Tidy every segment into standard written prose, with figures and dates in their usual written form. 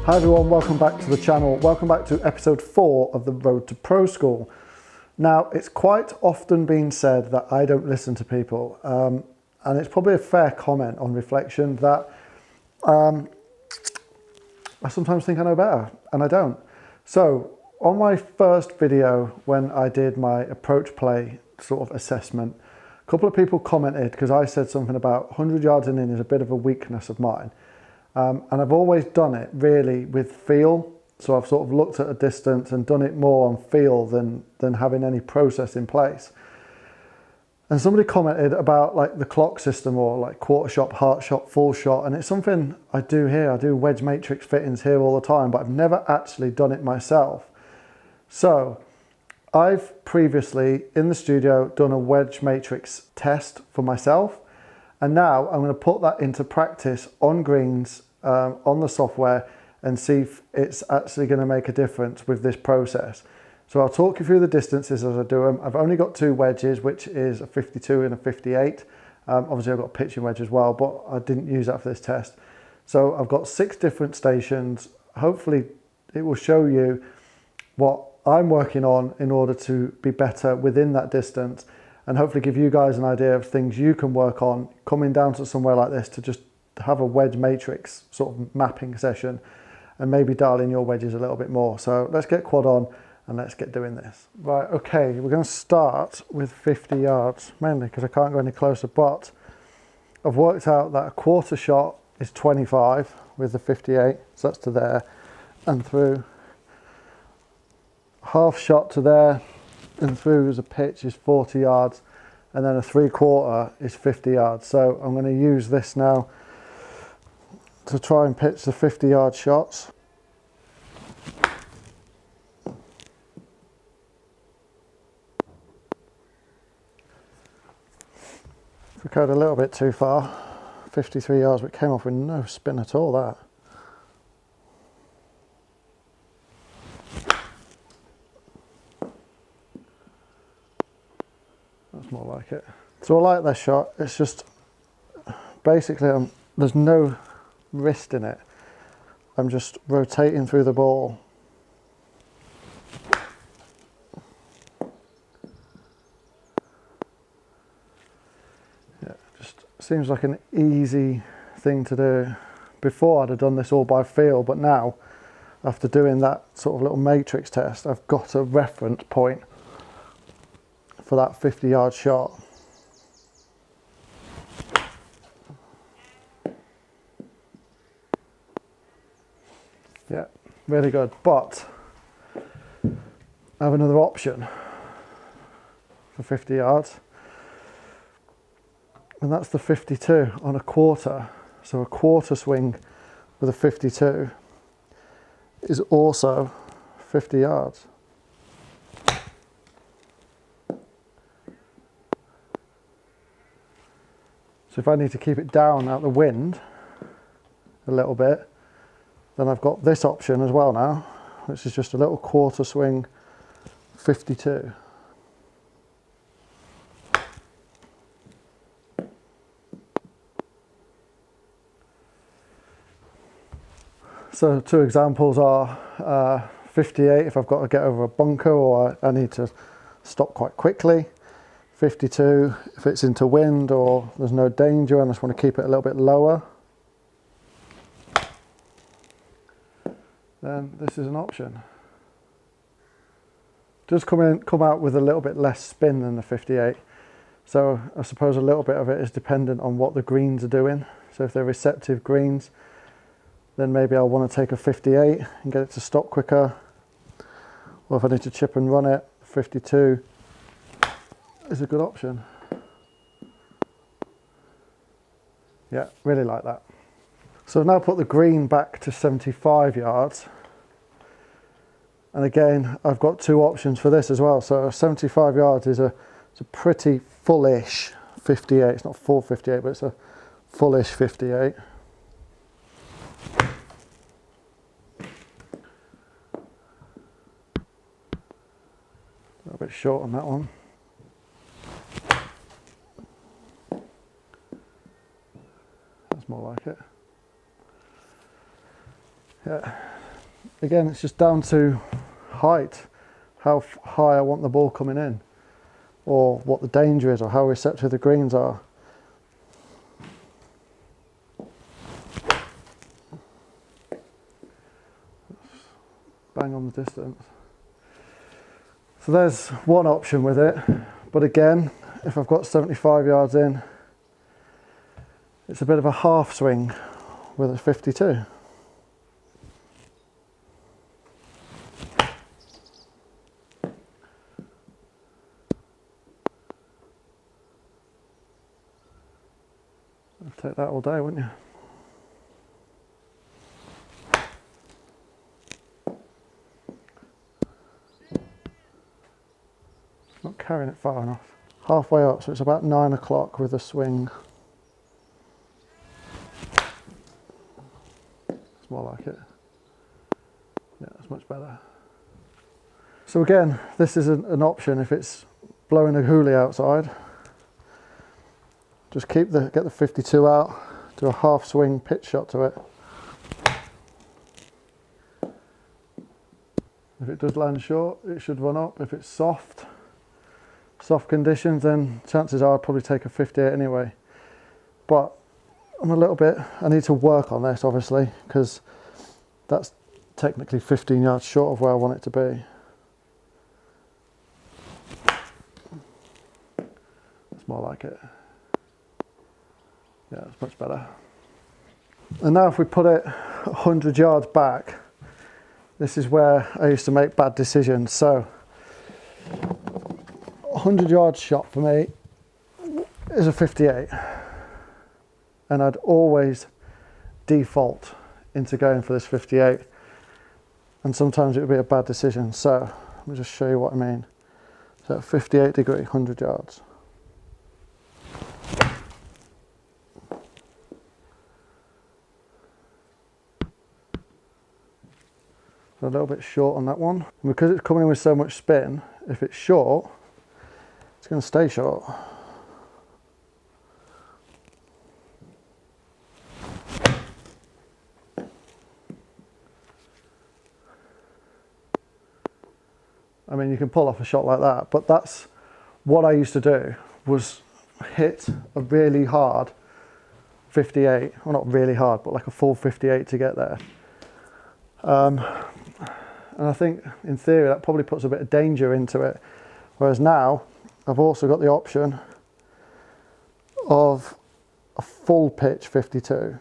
Hi everyone, welcome back to the channel. Welcome back to episode 4 of the Road to Pro School. Now, it's quite often been said that I don't listen to people, and it's probably a fair comment on reflection that I sometimes think I know better, and I don't. So, on my first video, when I did my approach play sort of assessment, a couple of people commented because I said something about 100 yards in is a bit of a weakness of mine. And I've always done it really with feel. So I've sort of looked at a distance and done it more on feel than having any process in place. And somebody commented about like the clock system or like quarter shot, heart shot, full shot. And it's something I do here. I do wedge matrix fittings here all the time, but I've never actually done it myself. So I've previously in the studio done a wedge matrix test for myself. And now I'm going to put that into practice on greens, on the software, and see if it's actually going to make a difference with this process. So I'll talk you through the distances as I do them. I've only got 2 wedges, which is a 52 and a 58. Obviously I've got a pitching wedge as well, but I didn't use that for this test. So I've got 6 different stations. Hopefully it will show you what I'm working on in order to be better within that distance, and hopefully give you guys an idea of things you can work on coming down to somewhere like this to just have a wedge matrix sort of mapping session and maybe dial in your wedges a little bit more. So let's get quad on and let's get doing this. Right, okay, we're going to start with 50 yards, mainly because I can't go any closer, but I've worked out that a quarter shot is 25 with the 58, so that's to there and through. Half shot to there and through as a pitch is 40 yards, and then a 3/4 is 50 yards. So I'm going to use this now to try and pitch the 50-yard shots. Took out a little bit too far, 53 yards, but it came off with no spin at all, that. That's more like it. So I like this shot. It's just basically there's no wrist in it. I'm just rotating through the ball. Yeah, just seems like an easy thing to do. Before I'd have done this all by feel, but now after doing that sort of little matrix test, I've got a reference point for that 50-yard shot. Yeah, really good. But I have another option for 50 yards, and that's the 52 on a quarter. So a quarter swing with a 52 is also 50 yards. So if I need to keep it down out the wind a little bit, then I've got this option as well now, which is just a little quarter swing 52. So 2 examples are 58 if I've got to get over a bunker or I need to stop quite quickly. 52 if it's into wind or there's no danger and I just want to keep it a little bit lower. Then this is an option. Does come out with a little bit less spin than the 58. So I suppose a little bit of it is dependent on what the greens are doing. So if they're receptive greens, then maybe I'll want to take a 58 and get it to stop quicker. Or if I need to chip and run it, 52 is a good option. Yeah, really like that. So I've now put the green back to 75 yards. And again, I've got 2 options for this as well. So 75 yards is it's a pretty fullish 58. It's not full 58, but it's a fullish 58. A little bit short on that one. That's more like it. Yeah, again, it's just down to height, how high I want the ball coming in, or what the danger is, or how receptive the greens are. Bang on the distance. So there's one option with it, but again, if I've got 75 yards in, it's a bit of a half swing with a 52. I'd take that all day, wouldn't you? Not carrying it far enough. Halfway up, so it's about 9 o'clock with a swing. It's more like it. Yeah, it's much better. So again, this is an option if it's blowing a hoolie outside. Just get the 52 out, do a half swing pitch shot to it. If it does land short, it should run up. If it's soft conditions, then chances are I'd probably take a 58 anyway. But I need to work on this obviously, because that's technically 15 yards short of where I want it to be. It's more like it. Yeah, it's much better. And now if we put it 100 yards back, this is where I used to make bad decisions. So 100 yard shot for me is a 58, and I'd always default into going for this 58, and sometimes it would be a bad decision. So let me just show you what I mean. So 58 degree, 100 yards. So a little bit short on that one. And because it's coming in with so much spin, if it's short, it's going to stay short. I mean, you can pull off a shot like that, but that's what I used to do, was hit a really hard 58. Well, not really hard, but like a full 58 to get there. And I think in theory that probably puts a bit of danger into it. Whereas now I've also got the option of a full pitch 52.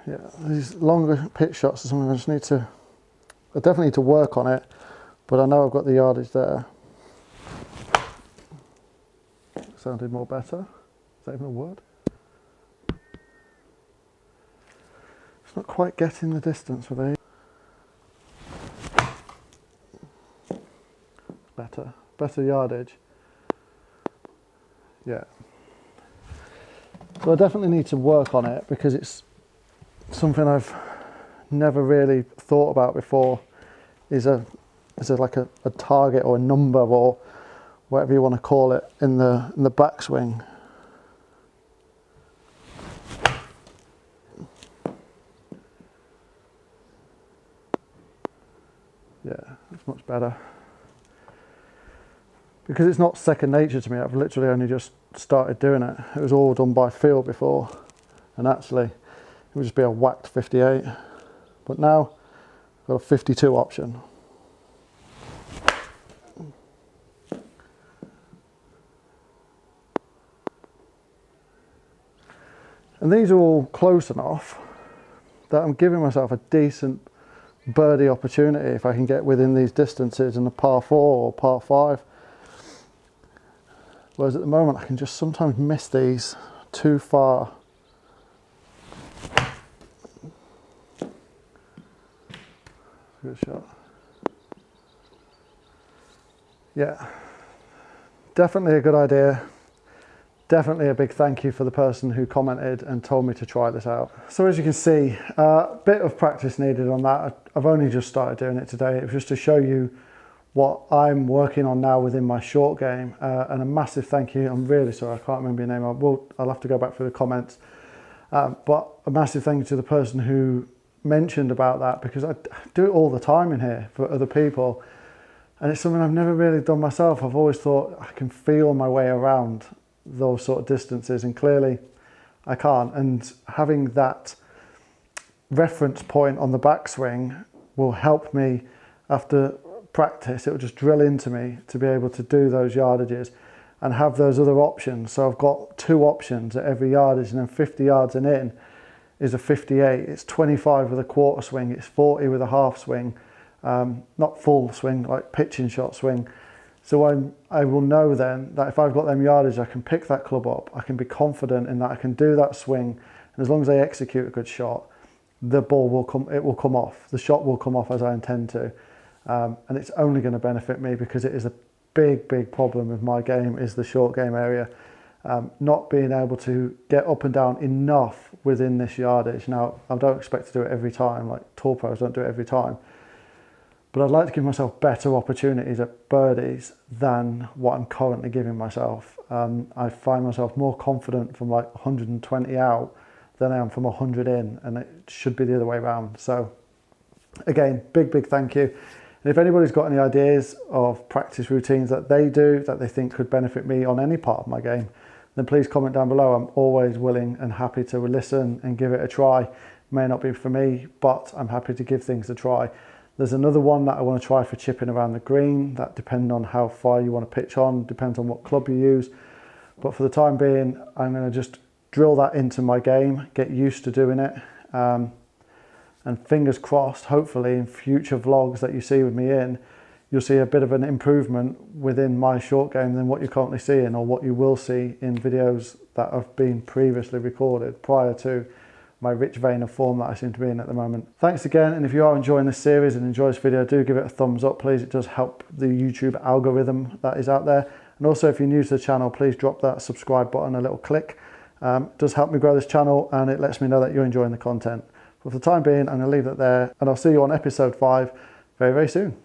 Yeah, these longer pitch shots are something I definitely need to work on it, but I know I've got the yardage there. Sounded more better. Is that even a word? It's not quite getting the distance with these. Better yardage. Yeah. So I definitely need to work on it, because it's something I've never really thought about before. Is like a target or a number or whatever you want to call it in the backswing. Yeah, it's much better. Because it's not second nature to me, I've literally only just started doing it. It was all done by feel before, and actually it would just be a whacked 58. But now I've got a 52 option. And these are all close enough that I'm giving myself a decent birdie opportunity if I can get within these distances in a par 4 or par 5. Whereas at the moment I can just sometimes miss these too far. Good shot. Yeah, definitely a good idea. Definitely a big thank you for the person who commented and told me to try this out. So as you can see, a bit of practice needed on that. I've only just started doing it today. It was just to show you what I'm working on now within my short game. And a massive thank you. I'm really sorry, I can't remember your name. I'll have to go back through the comments. But a massive thank you to the person who mentioned about that, because I do it all the time in here for other people. And it's something I've never really done myself. I've always thought I can feel my way around those sort of distances, and clearly I can't. And having that reference point on the backswing will help me after practice. It will just drill into me to be able to do those yardages and have those other options. So I've got 2 options at every yardage, and then 50 yards and in is a 58. It's 25 with a quarter swing. It's 40 with a half swing. Not full swing, like pitching shot swing. So I will know then that if I've got them yardage, I can pick that club up. I can be confident in that I can do that swing. And as long as I execute a good shot, the ball will come, it will come off. The shot will come off as I intend to. And it's only going to benefit me, because it is a big problem with my game is the short game area. Not being able to get up and down enough within this yardage. Now, I don't expect to do it every time, like tour pros don't do it every time. But I'd like to give myself better opportunities at birdies than what I'm currently giving myself. I find myself more confident from like 120 out than I am from 100 in, and it should be the other way around. So again, big thank you. And if anybody's got any ideas of practice routines that they do that they think could benefit me on any part of my game, then please comment down below. I'm always willing and happy to listen and give it a try. May not be for me, but I'm happy to give things a try. There's another one that I want to try for chipping around the green. That depends on how far you want to pitch on, depends on what club you use. But for the time being, I'm going to just drill that into my game, get used to doing it. And fingers crossed, hopefully in future vlogs that you see with me in, you'll see a bit of an improvement within my short game than what you're currently seeing, or what you will see in videos that have been previously recorded prior to my rich vein of form that I seem to be in at the moment. Thanks again, and if you are enjoying this series and enjoy this video, do give it a thumbs up, please. It does help the YouTube algorithm that is out there. And also, if you're new to the channel, please drop that subscribe button a little click. It does help me grow this channel, and it lets me know that you're enjoying the content. But for the time being, I'm going to leave it there, and I'll see you on episode 5 very soon.